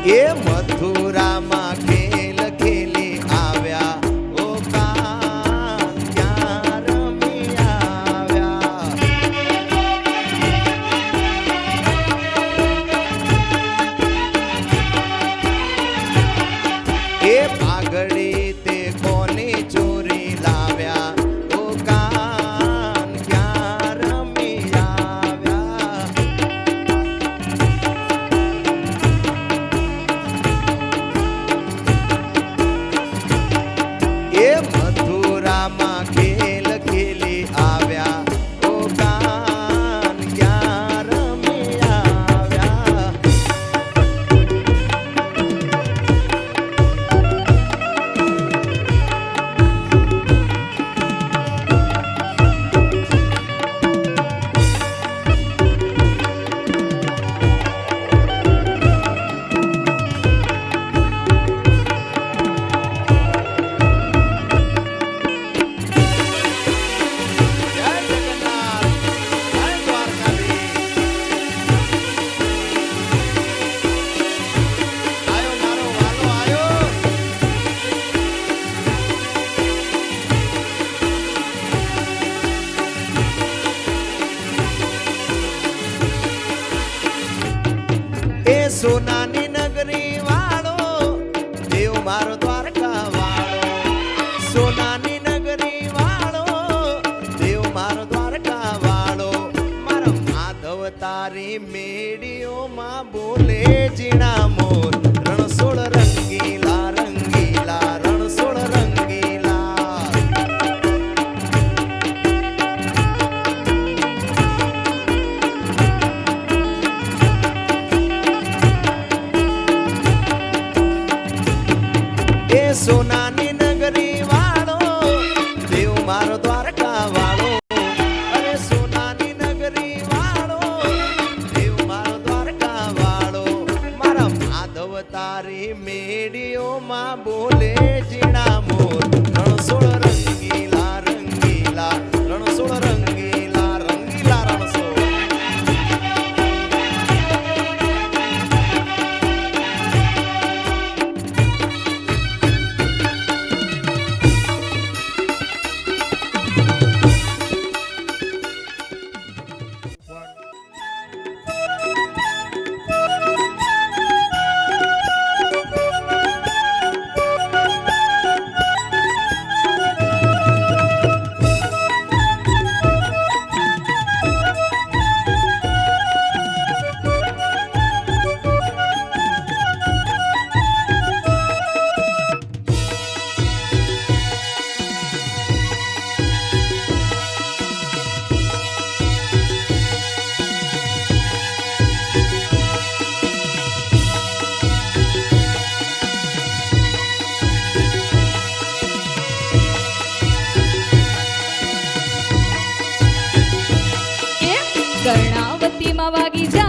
એ મથુરામાં ખેલ ખેલી આવ્યા ઓ કાન ક્યાં રમી આવ્યા એ પાઘડી તે કોની ચોરી લાવ્યા ઓ કાન ક્યાં રમી આવ્યા એ મથુરામાં ખેલ ખેલી આવ્યા ઓ કાન ક્યાં રમી આવ્યા જય જગન્નાથ જય દ્વારકાધીશ આયો મારો વાલો આયો એ સોનાની નગરી વાળો દેવ મારો દ્વારકા વાળો સોનાની નગરી વાળો દેવ મારો દ્વારકા વાળો મારા માધવ તારી મેડીઓમાં બોલે જીણા મોર રણછોડ રંગીલા રંગીલા રણછોડ રંગીલા એ સોનાની નગરી વાળો દેવ મારો દ્વારકા વાળો અરે સોનાની નગરી વાળો દેવ મારો દ્વારકા વાળો મારા માધવ તારી મેડીઓમાં બોલે જીણા મોર રણછોડ રંગીલા રંગીલા રણછોડ રંગીલા રંગીલા રણછોડ કર્ણાવતીમાં વાગી જા